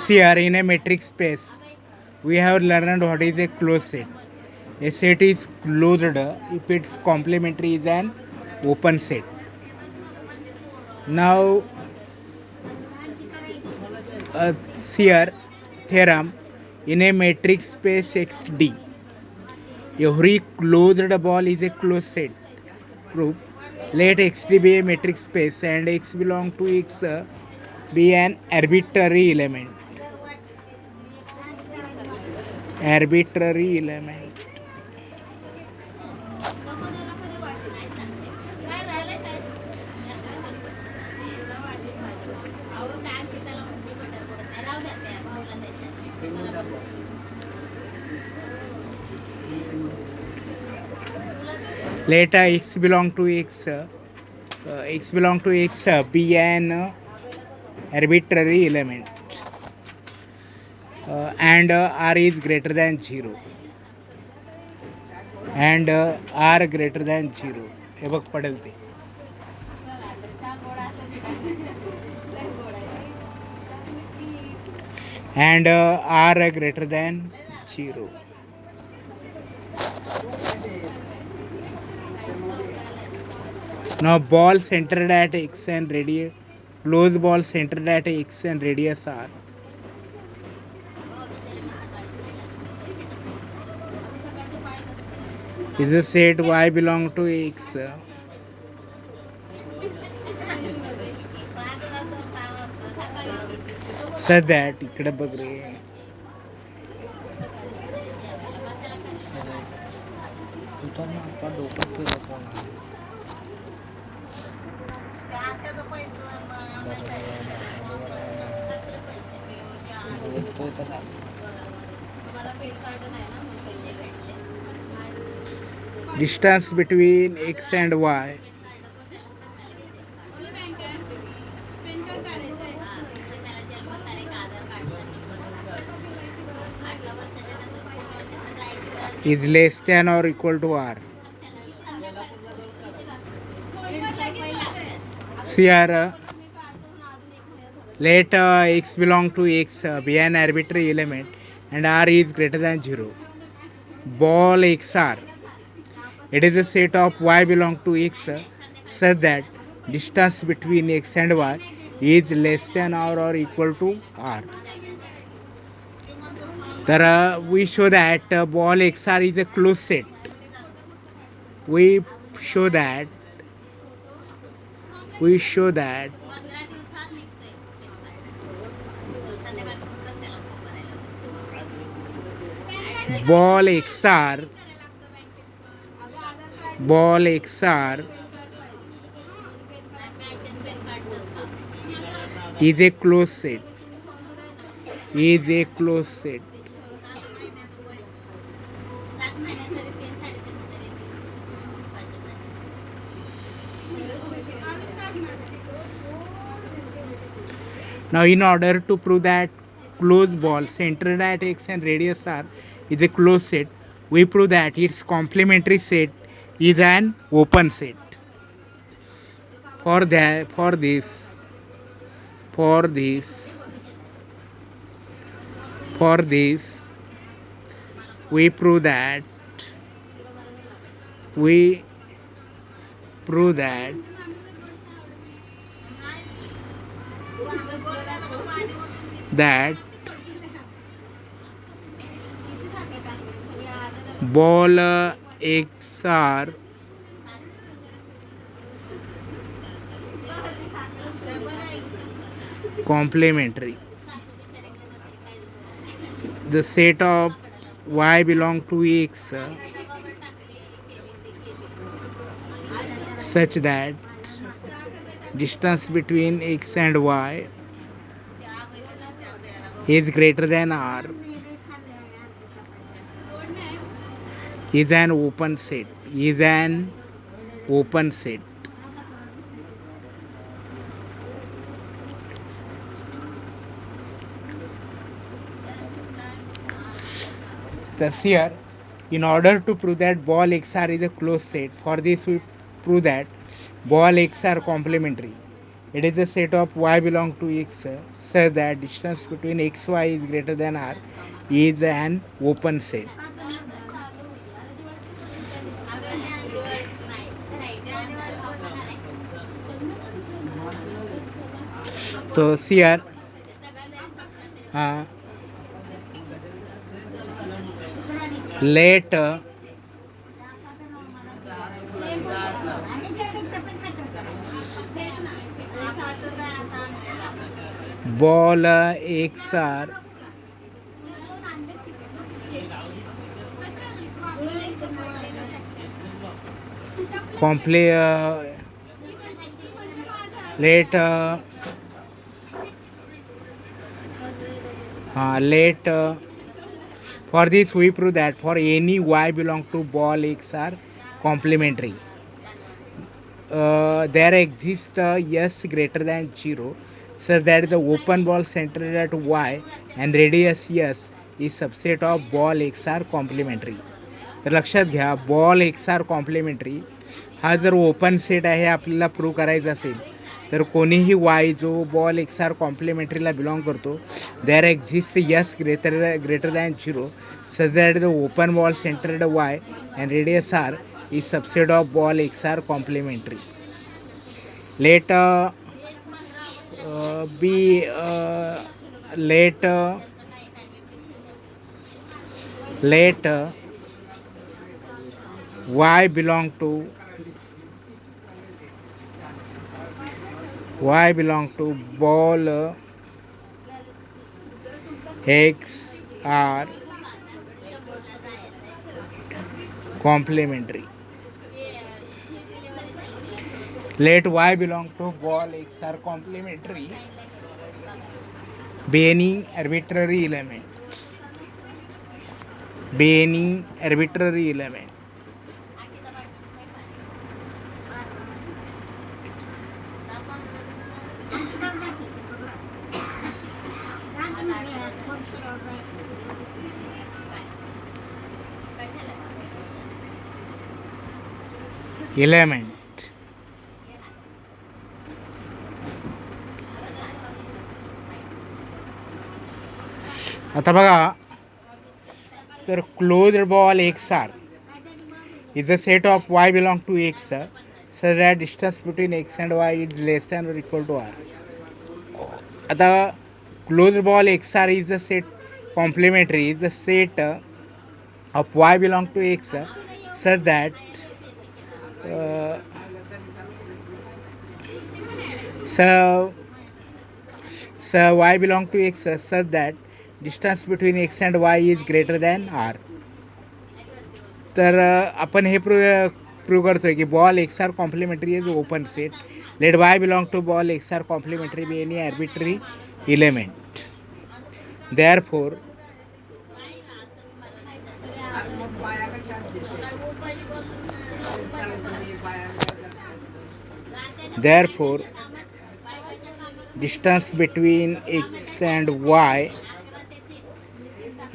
Here in a metric space, we have learned what is a closed set. A set is closed if its complementary is an open set. Now, here theorem in a metric space XD. Every closed ball is a closed set. Proof. Let XD be a metric space and X belong to X be an arbitrary element. Arbitrary element. Let X belong to X be an arbitrary element and R is greater than 0 and R greater than 0 हे बघ पडेल ते and R greater than 0. Now ball centered at X and radius, closed ball centered at X and radius R. Is a set Y belong to X. Such that इकडे बघ रे distance between X and Y is less than or equal to R. Here, let X belong to X be an arbitrary element and R is greater than 0. Ball XR. It is a set of Y belong to X such that distance between X and Y is less than or equal to R. We show that ball XR is a closed set. We show that ball XR is a closed set. Now in order to prove that closed ball centered at X and radius R is a closed set, we prove that its complementary set is an open set. For this we prove that ball XR complementary. The set of Y belong to X such that distance between X and Y is greater than R is an open set. Thus here, in order to prove that ball XR is a closed set, for this we prove that ball XR complementary. It is the set of y belong to x such that distance between xy is greater than r is an open set. So here uh, let ball x are let let for this we prove that for any y belong to ball x are complementary. There exists a s greater than 0 such that the open ball centered at y and radius s is subset of ball x are complementary. तर लक्षात घ्या ball x r complementary हा जर open set आहे आपल्याला prove करायचा असेल तर कोणीही वाय जो बॉल एक्स आर कॉम्प्लिमेंटरीला बिलॉंग करतो there exists greater than 0 such that the open ball centred y and radius r is subset of ball x are complementary. Let be let y belong to ball x are complementary. Let y belong to ball x are complementary be any arbitrary element. Be any arbitrary element. Element. आता बघा तर closed ball x r is a set of y belong to x such that distance between x and y is less than or equal to r. आता closed ball x r is the set complementary is the set of y belong to x such that so y belong to x such that distance between x and y is greater than r. तर आपण हे prove करतोय की ball x r complementary is open set. Let y belong to ball x r complementary be any arbitrary element. Therefore distance between x and y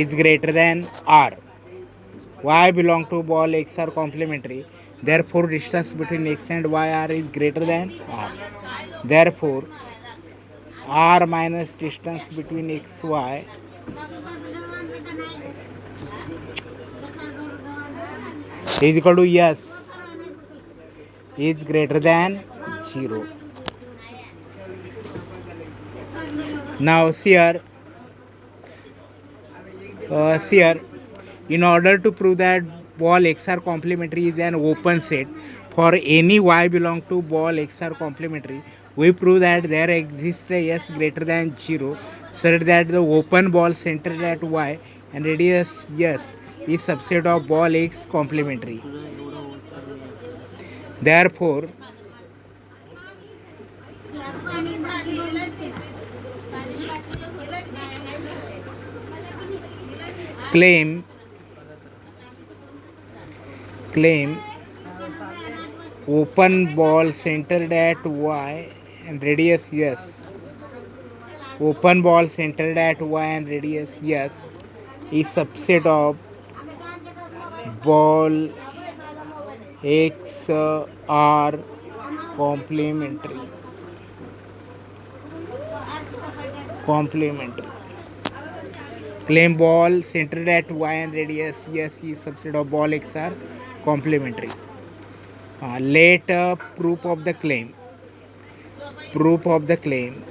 is greater than r. Y belong to ball x are complementary. Therefore distance between x and y r is greater than r. Therefore r minus distance between x y is equal to s is greater than 0. Now here in order to prove that ball x are complementary is an open set for any y belong to ball x are complementary, we prove that there exists a s greater than 0 such that the open ball centered at y and radius s is subset of ball x complementary. Therefore claim open ball centered at y and radius s, open ball centered at y and radius s is subset of ball x are complementary. complementary. Claim ball centered at y and radius yes is subset of ball x are complementary. Let proof of the claim. Proof of the claim.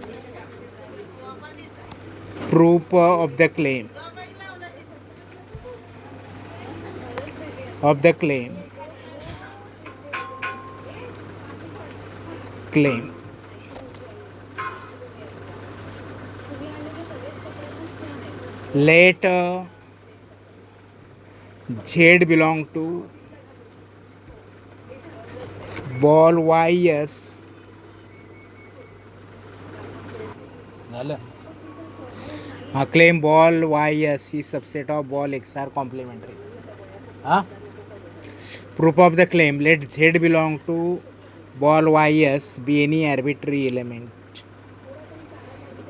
Proof of the claim. Of the claim. Claim. Let Z belong to ball ys. Claim ball ys is subset of ball x are complementary. Proof of the claim. Let Z belong to ball ys be any arbitrary element.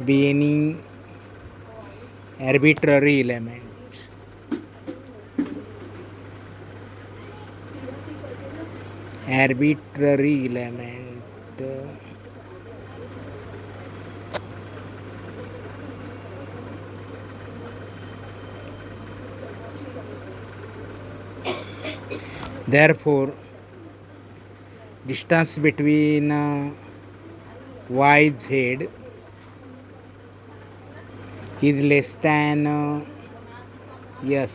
Be any arbitrary element. Arbitrary element. Therefore, distance between yz is less than yes.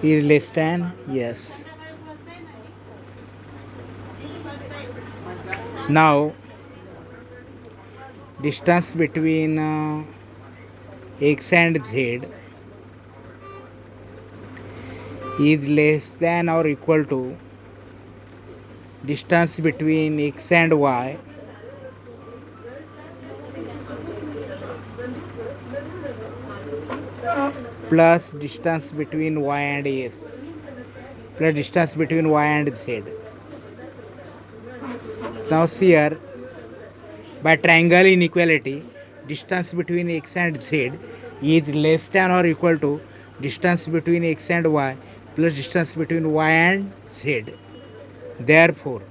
Is less than yes. Now, distance between x and z is less than or equal to distance between x and y plus distance between y and s plus distance between y and z. Now see here, by triangle inequality, distance between x and z is less than or equal to distance between x and y plus distance between y and z. Therefore,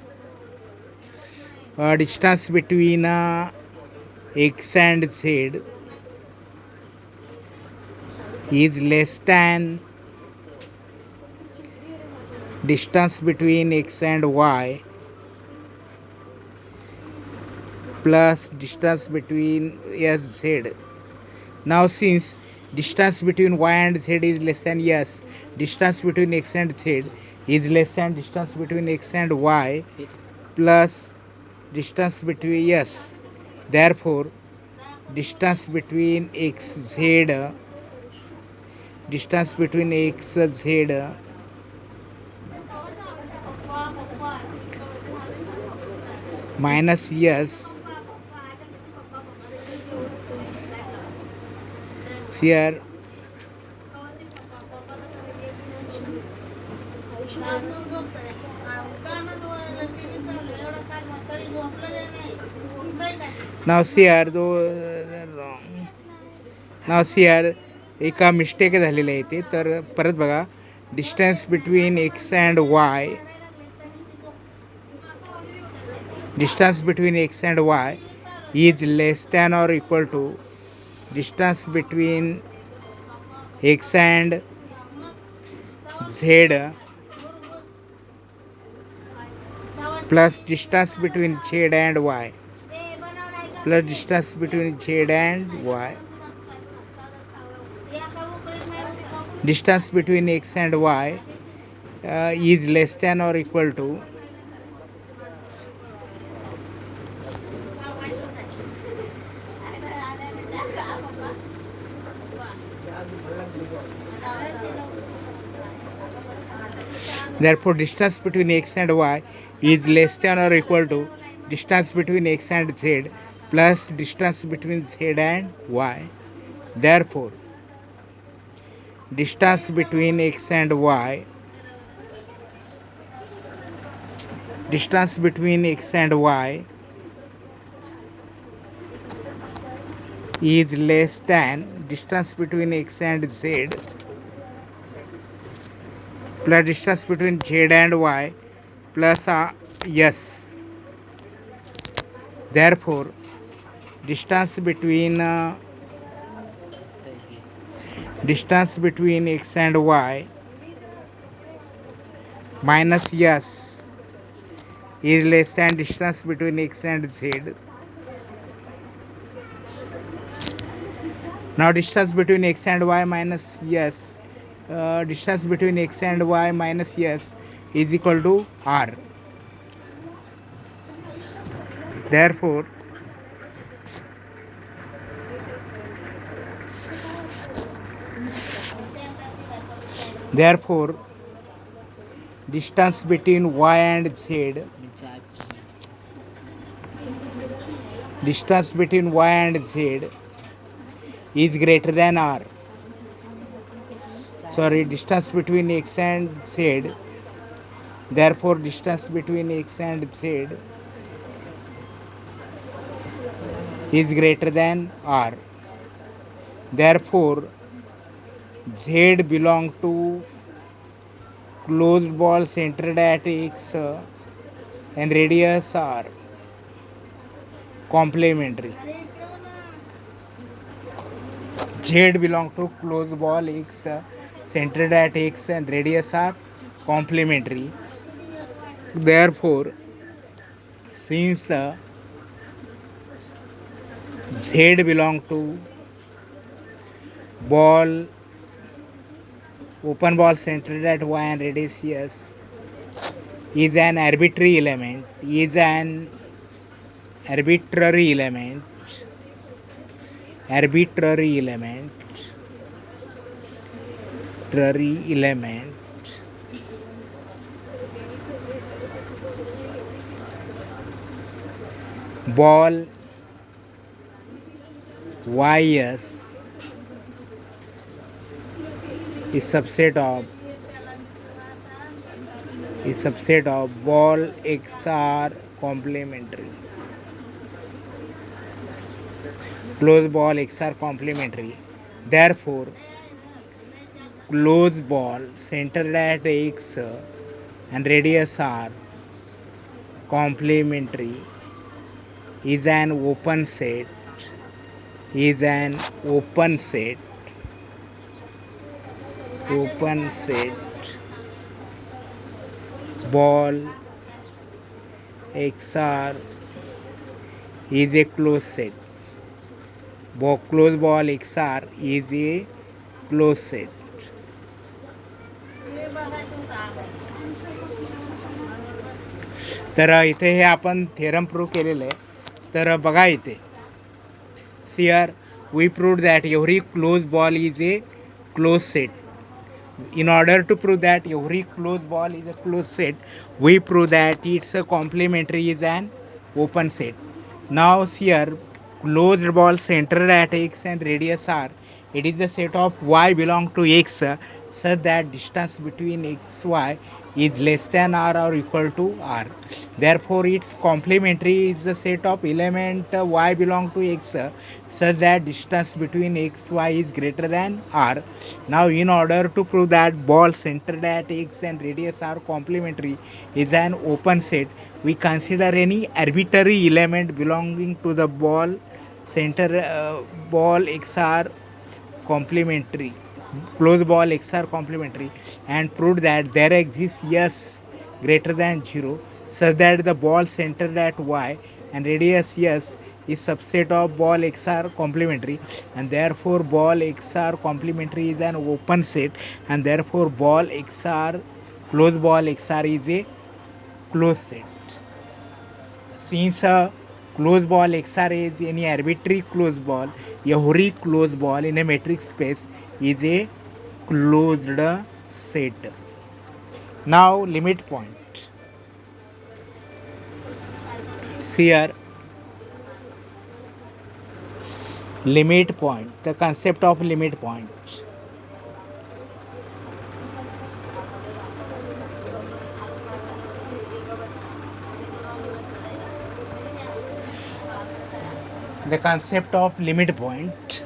distance between x and z is less than distance between x and y plus distance between s z. Now since distance between y and z is less than s, distance between x and z is less than distance between x and y plus distance between s. Therefore, distance between x z distance between x z minus s here now see here wrong. Now see here एक mistake झालेली आहे ते तर परत बघा distance between x and y distance between x and y is less than or equal to distance between x and z plus distance between z and y plus distance between z and y distance between x and y is less than or equal to therefore distance between x and y is less than or equal to distance between x and z plus distance between z and y. Therefore distance between x and y distance between x and y is less than distance between x and z plus distance between z and y plus yes. Therefore, distance between distance between x and y minus s is less than distance between x and z. Now distance between x and y minus s, distance between x and y minus s is equal to r. Therefore, therefore, distance between y and z, distance between y and z is greater than r. Sorry, distance between x and z. Therefore, distance between x and z is greater than r. Therefore, z belong to closed ball centered at x and radius r complementary. Z belong to closed ball x centered at x and radius are complementary. Therefore, since Z belong to ball open ball centered at y and radius s is an arbitrary element, arbitrary element, arbitrary element, arbitrary element. Ball ys is subset of ball xr complementary. Closed ball xr complementary. Therefore, closed ball centered at x and radius r complementary is an open set, is an open set, open set. Ball xr is a closed set. Closed ball xr is a closed set. तर इथे हे आपण theorem prove केलेलं आहे. तर बघा इथे here we proved that every closed ball is a closed set. In order to prove that every closed ball is a closed set, we prove that its a complementary is an open set. Now here closed ball centered at x and radius r, it is the set of y belong to x such that distance between x y is less than r or equal to r. Therefore, its complementary is the set of element y belong to x such that distance between x y is greater than r. Now, in order to prove that ball centered at x and radius are complementary is an open set, we consider any arbitrary element belonging to the ball center ball xr complementary, closed ball xr complementary, and proved that there exists s greater than 0 such that the ball centered at y and radius s is subset of ball xr complementary, and therefore ball xr complementary is an open set, and therefore ball xr closed ball xr is a closed set. Since a closed ball xr is any arbitrary closed ball, every closed ball in a metric space is a closed set. Now limit point. Here limit point, the concept of limit point. The concept of limit point.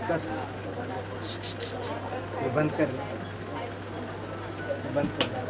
विकास ये बंद कर, बंद कर.